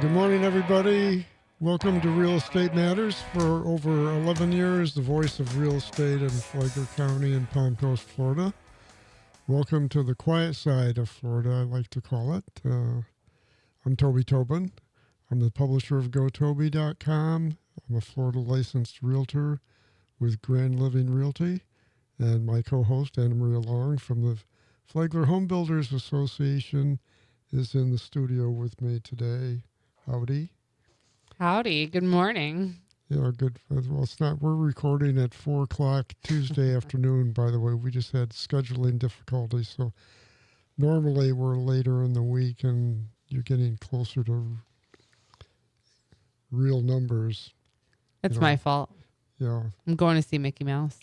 Good morning, everybody. Welcome to Real Estate Matters. For over 11 years, the voice of real estate in Flagler County and Palm Coast, Florida. Welcome to the quiet side of Florida, I like to call it. I'm Toby Tobin. I'm the publisher of GoToby.com. I'm a Florida licensed realtor with Grand Living Realty. And my co-host, Anna Maria Long from the Flagler Home Builders Association, is in the studio with me today. Howdy. Howdy. Good morning. Yeah, good. Well, it's not. We're recording at 4 o'clock Tuesday afternoon, by the way. We just had scheduling difficulties. So normally we're later in the week and you're getting closer to real numbers. It's my fault. Yeah. I'm going to see Mickey Mouse.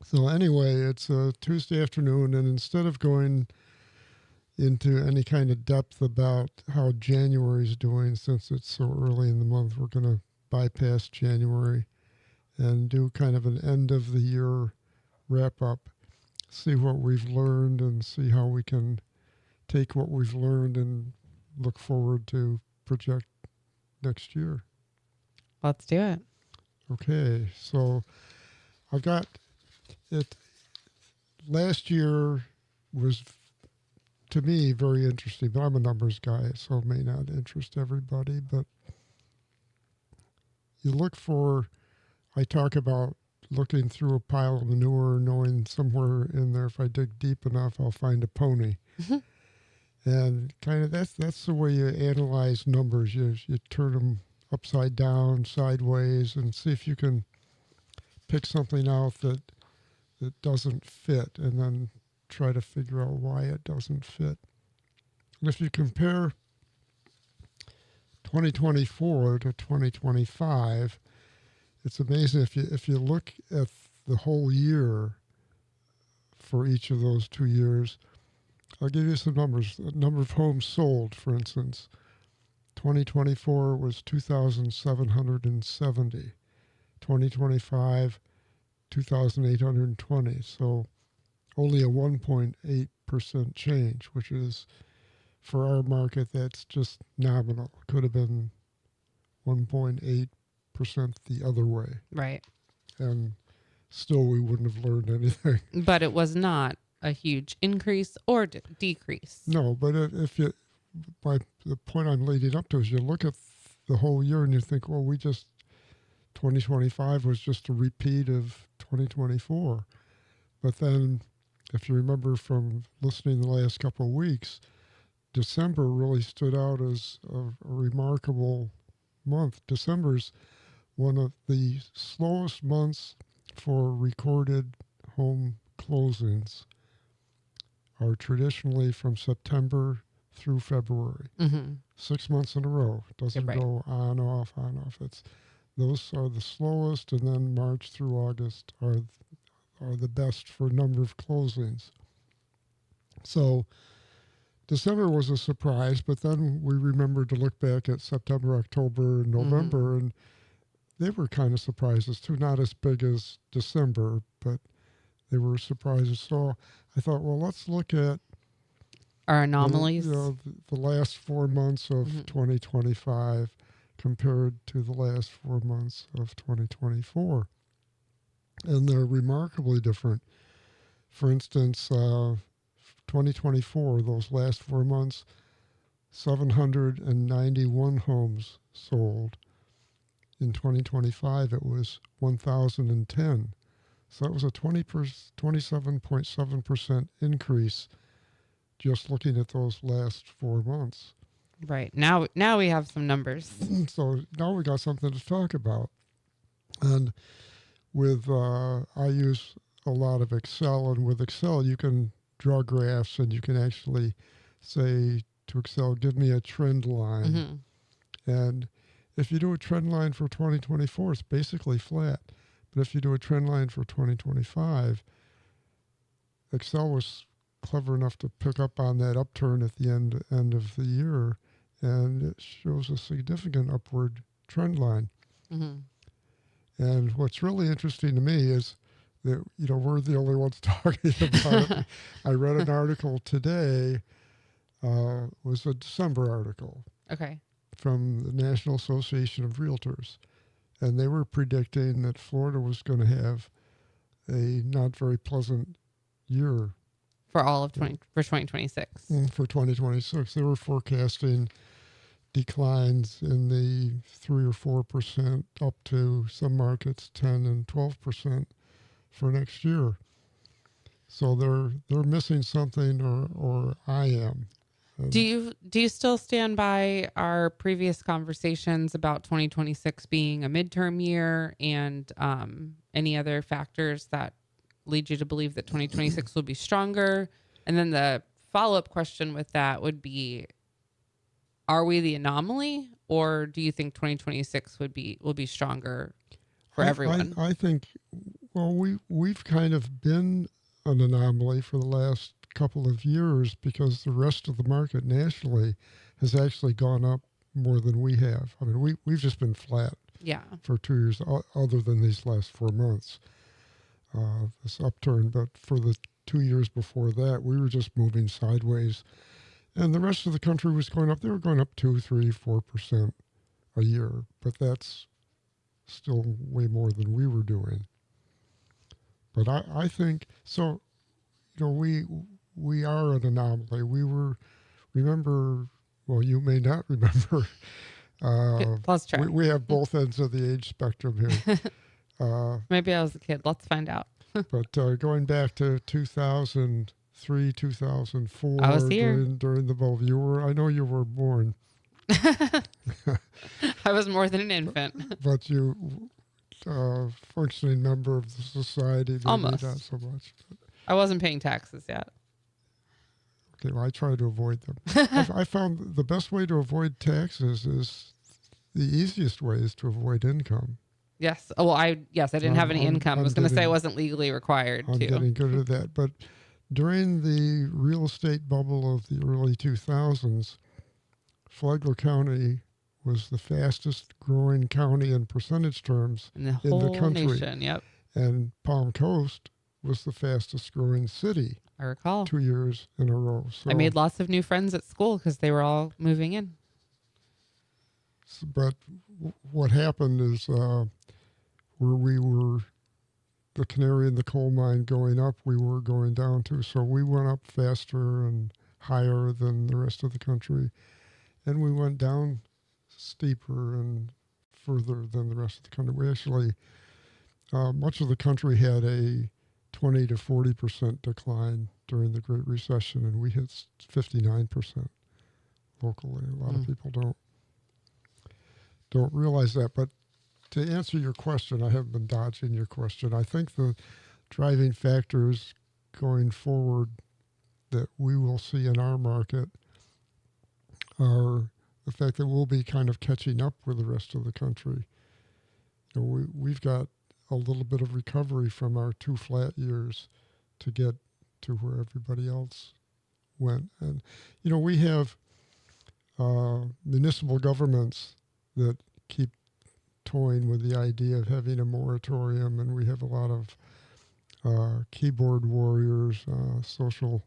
So anyway, it's a Tuesday afternoon, and instead of going into any kind of depth about how January is doing, since it's so early in the month, we're going to bypass January and do kind of an end of the year wrap up, see what we've learned and see how we can take what we've learned and look forward to project next year. Let's do it. Okay, so I've got it. Last year was, to me, very interesting, but I'm a numbers guy, so it may not interest everybody. But you look for, I talk about looking through a pile of manure, knowing somewhere in there, if I dig deep enough, I'll find a pony. And kind of that's the way you analyze numbers. You turn them upside down, sideways, and see if you can pick something out that doesn't fit, and then try to figure out why it doesn't fit. And if you compare 2024 to 2025, it's amazing if you look at the whole year for each of those 2 years. I'll give you some numbers. The number of homes sold, for instance, 2024 was 2,770. 2025, 2,820. So only a 1.8% change, which is, for our market, that's just nominal. Could have been 1.8% the other way. Right. And still we wouldn't have learned anything. But it was not a huge increase or decrease. No, but if you, the point I'm leading up to is you look at the whole year and you think, well, 2025 was just a repeat of 2024. But then, if you remember from listening the last couple of weeks, December really stood out as a remarkable month. December's one of the slowest months for recorded home closings, are traditionally from September through February. 6 months in a row. It doesn't go on, off, on, off. Those are the slowest, and then March through August are the best for number of closings. So December was a surprise, but then we remembered to look back at September, October, and November, and they were kind of surprises too. Not as big as December, but they were surprises. So I thought, well, let's look at our anomalies. The last 4 months of 2025 compared to the last 4 months of 2024. And they're remarkably different. For instance, 2024, those last 4 months, 791 homes sold. In 2025, it was 1,010. So that was a 27.7% increase just looking at those last 4 months. Right. Now we have some numbers. So now we got something to talk about. And with I use a lot of Excel, and with Excel you can draw graphs and you can actually say to Excel, give me a trend line. And if you do a trend line for 2024, it's basically flat. But if you do a trend line for 2025, Excel was clever enough to pick up on that upturn at the end of the year, and it shows a significant upward trend line. And what's really interesting to me is that, we're the only ones talking about it. I read an article today, was a December article. Okay. from the National Association of Realtors, and they were predicting that Florida was going to have a not very pleasant year For all of 2026. For 2026. They were forecasting declines in the 3 or 4% up to some markets 10 and 12% for next year. So they're missing something, or I am. Do you still stand by our previous conversations about 2026 being a midterm year, and any other factors that lead you to believe that 2026 will be stronger? And then the follow-up question with that would be, are we the anomaly, or do you think 2026 will be stronger for everyone? I think, well, we've kind of been an anomaly for the last couple of years because the rest of the market nationally has actually gone up more than we have. I mean, we've just been flat Yeah. for 2 years, other than these last 4 months, this upturn. But for the 2 years before that, we were just moving sideways, and the rest of the country was going up. They were going up 2, 3, 4% a year, but that's still way more than we were doing. But I think so. You know, we are an anomaly. We were, remember, well, you may not remember. Let's try. We have both ends of the age spectrum here. Maybe I was a kid. Let's find out. But going back to 2003, 2004, I was here during the bubble. I know you were born. I was more than an infant. But you, functioning member of the society, maybe Almost. not so much. I wasn't paying taxes yet. Okay, well, I try to avoid them. I found the best way to avoid taxes is the easiest way is to avoid income. Yes. Oh, well, I didn't have any income. I was going to say I wasn't legally required I'm to. getting good at that. But during the real estate bubble of the early 2000s, Flagler County was the fastest growing county in percentage terms in the whole country. Nation. Yep. And Palm Coast was the fastest growing city. I recall. 2 years in a row. So, I made lots of new friends at school because they were all moving in. But what happened is where we were the canary in the coal mine going up, we were going down too. So we went up faster and higher than the rest of the country. And we went down steeper and further than the rest of the country. We actually, much of the country had a 20 to 40% decline during the Great Recession, and we hit 59% locally. A lot of people don't realize that. But to answer your question, I haven't been dodging your question. I think the driving factors going forward that we will see in our market are the fact that we'll be kind of catching up with the rest of the country. You know, we've got a little bit of recovery from our 2 flat years to get to where everybody else went. And, you know, we have municipal governments that keep toying with the idea of having a moratorium, and we have a lot of keyboard warriors, the social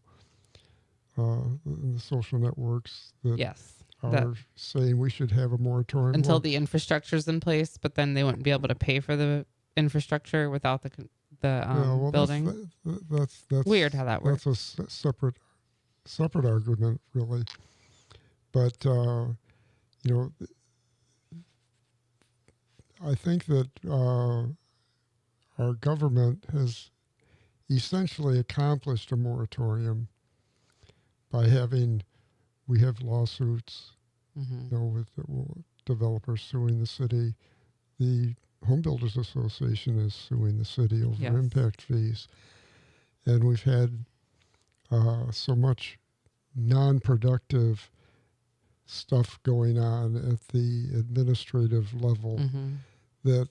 networks that are saying we should have a moratorium until the infrastructure's in place, but then they wouldn't be able to pay for the infrastructure without the building. That's weird how that works. That's a separate argument, really. But you know, I think that our government has essentially accomplished a moratorium by we have lawsuits, you know, with developers suing the city. The Home Builders Association is suing the city over impact fees. And we've had so much non-productive stuff going on at the administrative level that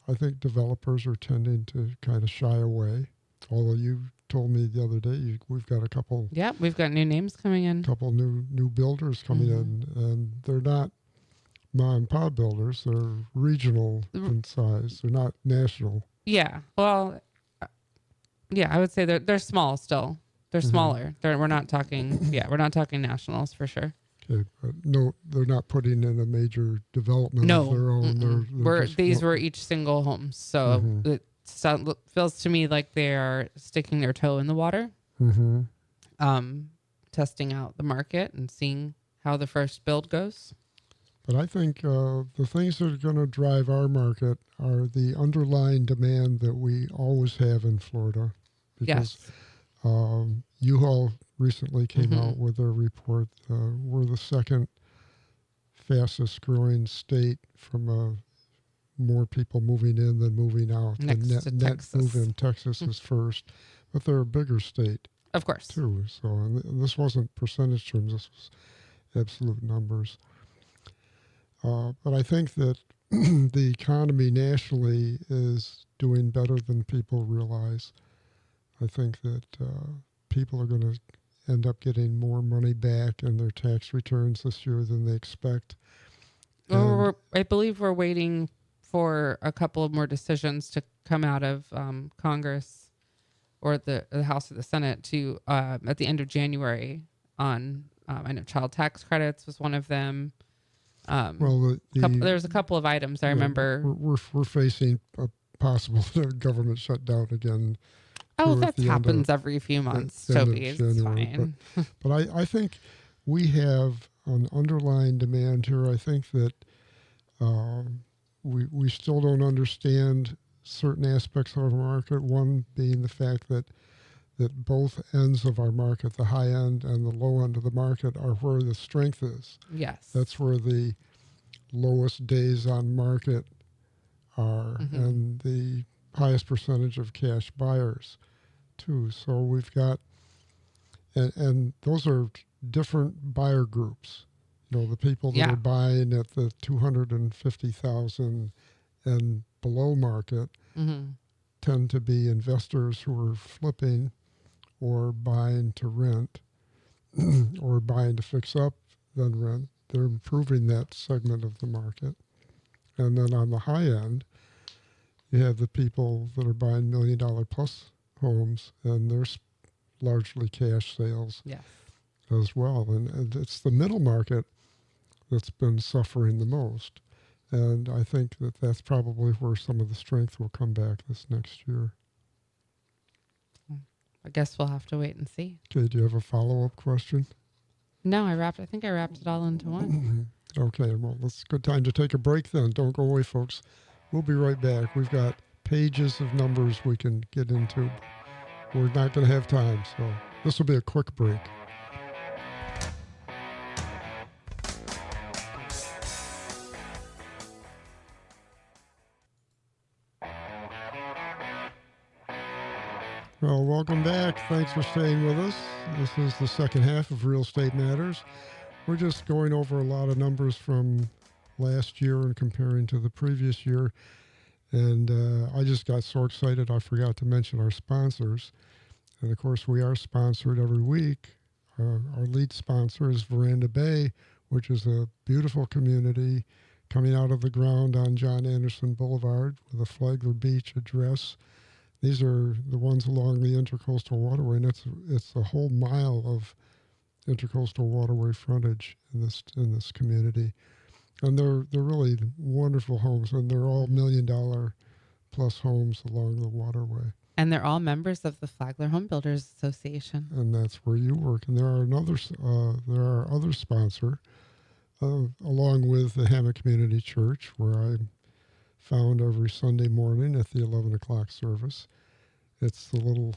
I think developers are tending to kind of shy away. Although you told me the other day we've got a couple. Yeah, we've got new names coming in. A couple new builders coming in, and they're not mom and pop builders. They're regional in size. They're not national. Yeah. Well, yeah, I would say they're small still. They're smaller. We're not talking nationals for sure. Okay, but no, they're not putting in a major development of No, their own. mm-mm. They're just These were each single homes, so mm-hmm, it feels to me like they are sticking their toe in the water, mm-hmm. um, testing out the market and seeing how the first build goes. But I think the things that are going to drive our market are the underlying demand that we always have in Florida, because Yes. U-Haul recently came Mm-hmm. out with a report. We're the second fastest growing state from more people moving in than moving out. The Next to net move Texas, in Texas is first, but they're a bigger state of course. too. So and this wasn't percentage terms; this was absolute numbers. But I think that the economy nationally is doing better than people realize. I think that people are going to end up getting more money back in their tax returns this year than they expect. And I believe we're waiting for a couple of more decisions to come out of Congress or the House or the Senate to at the end of January on I know child tax credits was one of them. well, There's a couple of items I yeah, remember. we're facing a possible government shutdown again Oh, too at that the happens every few months, end of Toby. It's January. fine. But I think we have an underlying demand here. I think that we still don't understand certain aspects of our market. One being the fact that both ends of our market, the high end and the low end of the market, are where the strength is. Yes. That's where the lowest days on market are, Mm-hmm. and the highest percentage of cash buyers too. So we've got, and those are different buyer groups. You know, the people that Yeah. are buying at the 250,000 and below market Mm-hmm. tend to be investors who are flipping or buying to rent or buying to fix up, then rent. They're improving that segment of the market. And then on the high end, you have the people that are buying $1 million plus homes, and they're largely cash sales Yes. as well. And it's the middle market that's been suffering the most. And I think that that's probably where some of the strength will come back this next year. I guess we'll have to wait and see. Okay, do you have a follow-up question? No, I think I wrapped it all into one. Okay, well, it's a good time to take a break then. Don't go away, folks. We'll be right back. We've got pages of numbers we can get into. We're not going to have time, so this will be a quick break. Well, welcome back. Thanks for staying with us. This is the second half of Real Estate Matters. We're just going over a lot of numbers from last year and comparing to the previous year. And I just got so excited I forgot to mention our sponsors. And of course, we are sponsored every week. Our lead sponsor is Veranda Bay, which is a beautiful community coming out of the ground on John Anderson Boulevard with a Flagler Beach address. These are the ones along the Intercoastal Waterway, and it's a whole mile of Intercoastal Waterway frontage in this community. And they're really wonderful homes, and they're all $1 million plus homes along the waterway. And they're all members of the Flagler Home Builders Association. And that's where you work. And there are other sponsor, along with the Hammock Community Church, where I'm found every Sunday morning at the 11 o'clock service. It's the little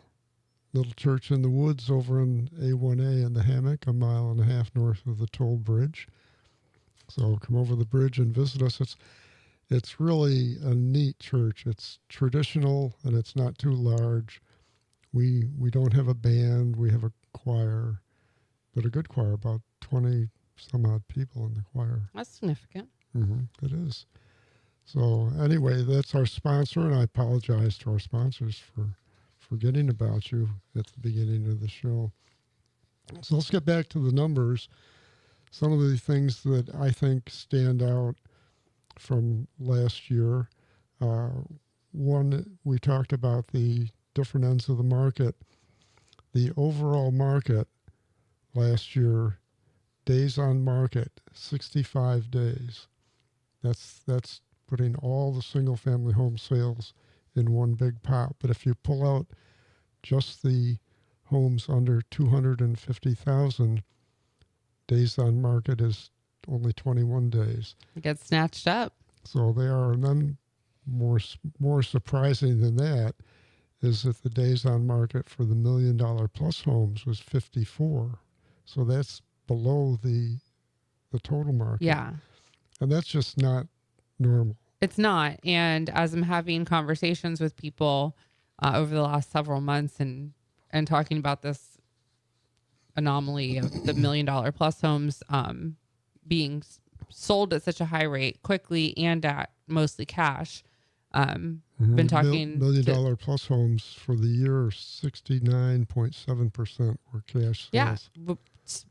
church in the woods over in A1A in the Hammock, a mile and a half north of the toll bridge. So come over the bridge and visit us. It's really a neat church. It's traditional and it's not too large. We don't have a band. We have a choir, but a good choir, about 20 some odd people in the choir. That's significant. It is. So anyway, that's our sponsor, and I apologize to our sponsors for forgetting about you at the beginning of the show. So let's get back to the numbers. Some of the things that I think stand out from last year. One, we talked about the different ends of the market. The overall market last year days on market, 65 days. That's putting all the single family home sales in one big pot. But if you pull out just the homes under 250,000, days on market is only 21 days. It gets snatched up. So they are. And then more surprising than that is that the days on market for the $1 million plus homes was 54. So that's below the total market. Yeah. And that's just not normal. It's not. And as I'm having conversations with people over the last several months and talking about this anomaly of the $1 million plus homes being sold at such a high rate quickly and at mostly cash. Been talking $1 million plus homes for the year, 69.7% were cash sales. Yeah, it's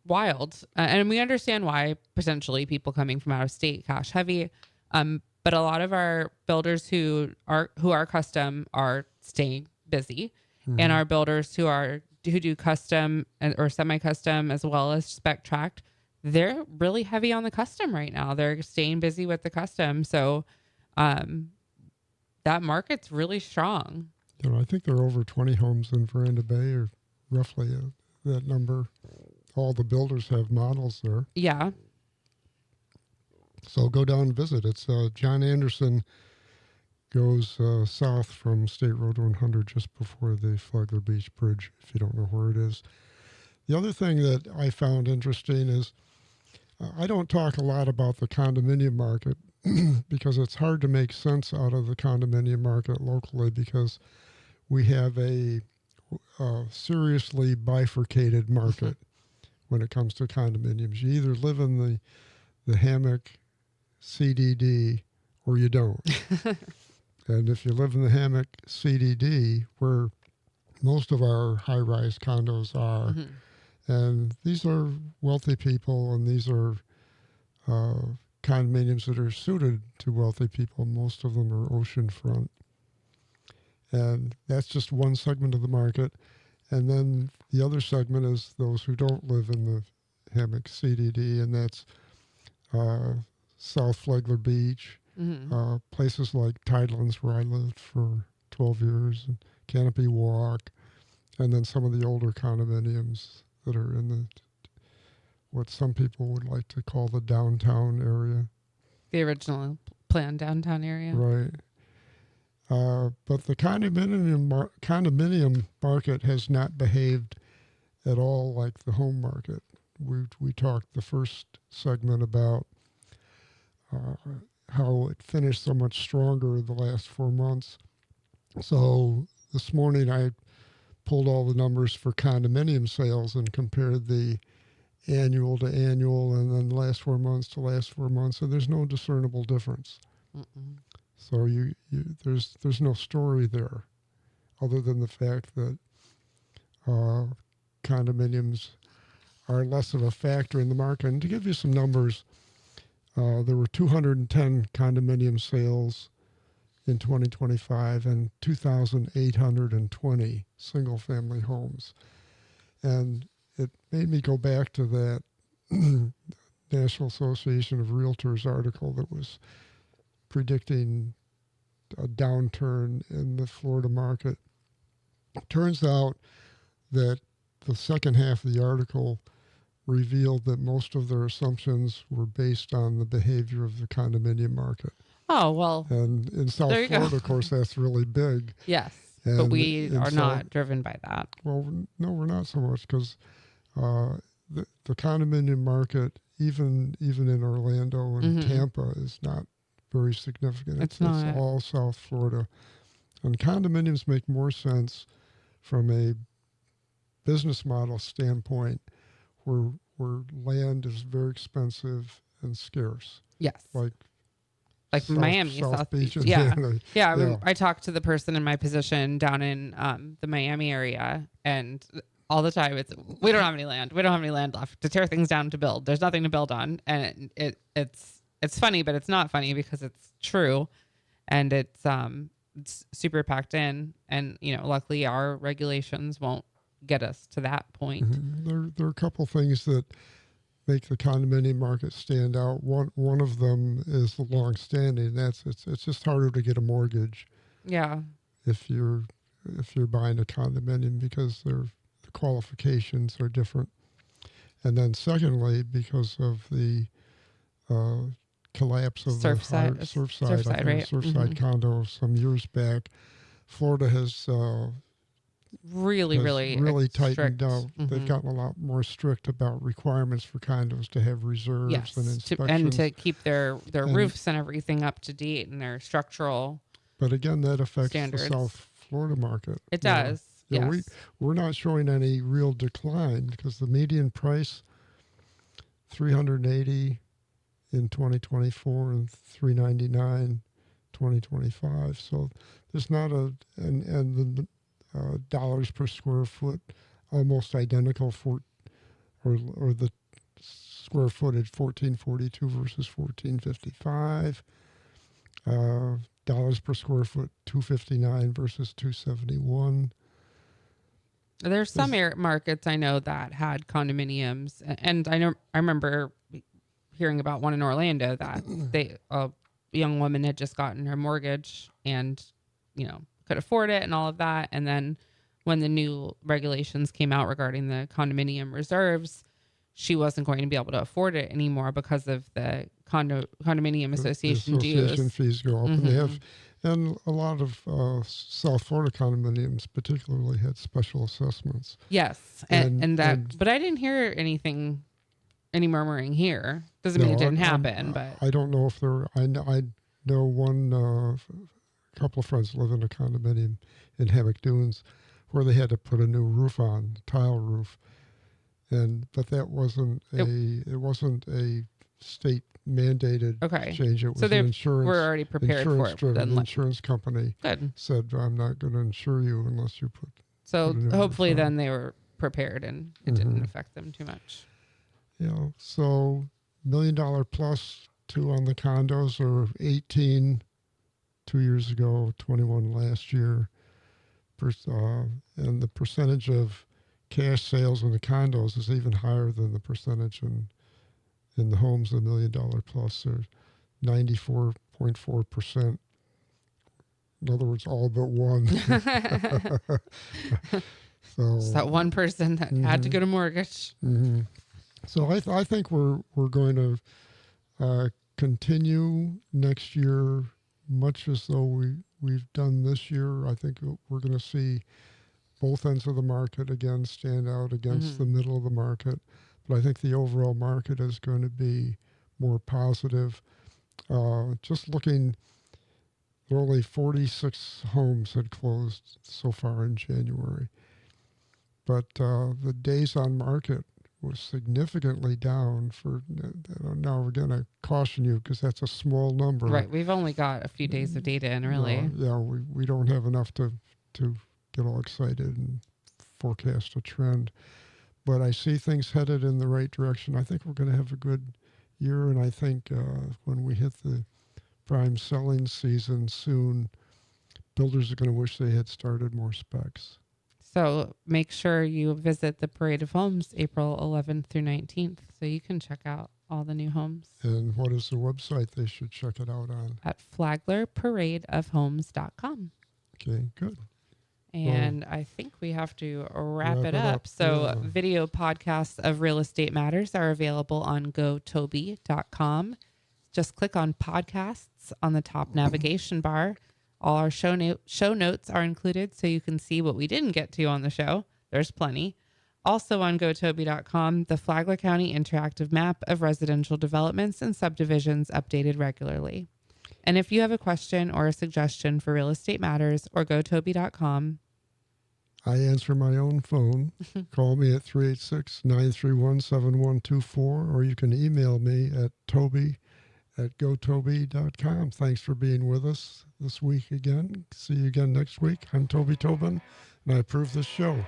wild. And we understand why potentially people coming from out of state cash heavy. But a lot of our builders who are custom are staying busy, and our builders who do custom or semi-custom as well as spec tract, they're really heavy on the custom right now. They're staying busy with the custom, so that market's really strong. I think there are over 20 homes in Veranda Bay, or roughly that number. All the builders have models there. Yeah. So go down and visit. It's John Anderson goes south from State Road 100 just before the Flagler Beach Bridge, if you don't know where it is. The other thing that I found interesting is I don't talk a lot about the condominium market because it's hard to make sense out of the condominium market locally because we have a seriously bifurcated market when it comes to condominiums. You either live in the hammock CDD or you don't. And if you live in the hammock CDD, where most of our high-rise condos are, and these are wealthy people, and these are condominiums that are suited to wealthy people. Most of them are oceanfront. And that's just one segment of the market. And then the other segment is those who don't live in the hammock CDD, and that's South Flagler Beach, places like Tidelands, where I lived for 12 years, and Canopy Walk, and then some of the older condominiums that are in what some people would like to call the downtown area. The original planned downtown area. Right. But the condominium market has not behaved at all like the home market. We talked the first segment about how it finished so much stronger the last 4 months. So this morning I pulled all the numbers for condominium sales and compared the annual to annual and then last 4 months to last 4 months, and there's no discernible difference. So there's no story there other than the fact that condominiums are less of a factor in the market. And to give you some numbers, there were 210 condominium sales in 2025 and 2,820 single-family homes. And it made me go back to that National Association of Realtors article that was predicting a downturn in the Florida market. It turns out that the second half of the article revealed that most of their assumptions were based on the behavior of the condominium market. Oh, well. And in South Florida, of course, that's really big. Yes, and but we are not driven by that. Well, no, we're not so much because the condominium market, even in Orlando and Tampa, is not very significant. It's all South Florida. And condominiums make more sense from a business model standpoint where land is very expensive and scarce. Yes. Like Miami, South Beach. Yeah. I talked to the person in my position down in the Miami area, and all the time we don't have any land. We don't have any land left to tear things down to build. There's nothing to build on. And it's funny, but it's not funny because it's true. And it's super packed in. And, luckily our regulations won't get us to that point. There are a couple things that make the condominium market stand out. One of them is the long-standing. It's just harder to get a mortgage Yeah. if you're buying a condominium because the qualifications are different. And then secondly, because of the uh, collapse of the Surfside, right? Surfside condo some years back, Florida Really, has really really tightened strict. down. They've gotten a lot more strict about requirements for condos to have reserves and Yes, and inspections. to keep their And roofs and everything up to date and their structural but again, that affects the standards. South Florida market. It does. Yeah, Yes. we're not showing any real decline because the median price 380 in 2024 and 399 2025. So there's not and the dollars per square foot almost identical for or the square footage 1442 versus 1455. Dollars per square foot 259 versus 271. There's some markets I know that had condominiums, and I remember hearing about one in Orlando that a young woman had just gotten her mortgage and could afford it and all of that, and then when the new regulations came out regarding the condominium reserves, she wasn't going to be able to afford it anymore because of the condominium association the association dues. fees go up, and a lot of South Florida condominiums, particularly, had special assessments. Yes, but I didn't hear any murmuring here. Doesn't mean it didn't happen, but I don't know if there. I know one couple of friends live in a condominium in Hammock Dunes, where they had to put a new roof on, tile roof, but that wasn't it wasn't a state mandated change. It was an insurance. We're already prepared for it. Driven insurance company good. Said, I'm not going to insure you unless you put. So put hopefully then they were prepared and it didn't affect them too much. Yeah. So $1 million plus two on the condos, or 18 2 years ago, 21 last year. And the percentage of cash sales in the condos is even higher than the percentage in the homes, the $1 million plus. They're 94.4%. In other words, all but one. So it's that one person that had to get a mortgage. So I think we're going to continue next year, much as though we've done this year. I think we're going to see both ends of the market again stand out against the middle of the market. But I think the overall market is going to be more positive. Just looking, only 46 homes had closed so far in January. But the days on market was significantly down for, now again, I caution you because that's a small number. Right. We've only got a few days of data in, really. We don't have enough to get all excited and forecast a trend. But I see things headed in the right direction. I think we're going to have a good year, and I think when we hit the prime selling season soon, builders are going to wish they had started more specs. So make sure you visit the Parade of Homes April 11th through 19th so you can check out all the new homes. And what is the website they should check it out on? At flaglerparadeofhomes.com. Okay, good. And I think we have to wrap it up. So video podcasts of Real Estate Matters are available on gotoby.com. Just click on podcasts on the top navigation bar. All our show notes are included so you can see what we didn't get to on the show. There's plenty. Also on gotoby.com, the Flagler County interactive map of residential developments and subdivisions updated regularly. And if you have a question or a suggestion for Real Estate Matters or gotoby.com, I answer my own phone. Call me at 386-931-7124, or you can email me at toby@gotoby.com. Thanks for being with us this week again. See you again next week. I'm Toby Tobin, and I approve this show.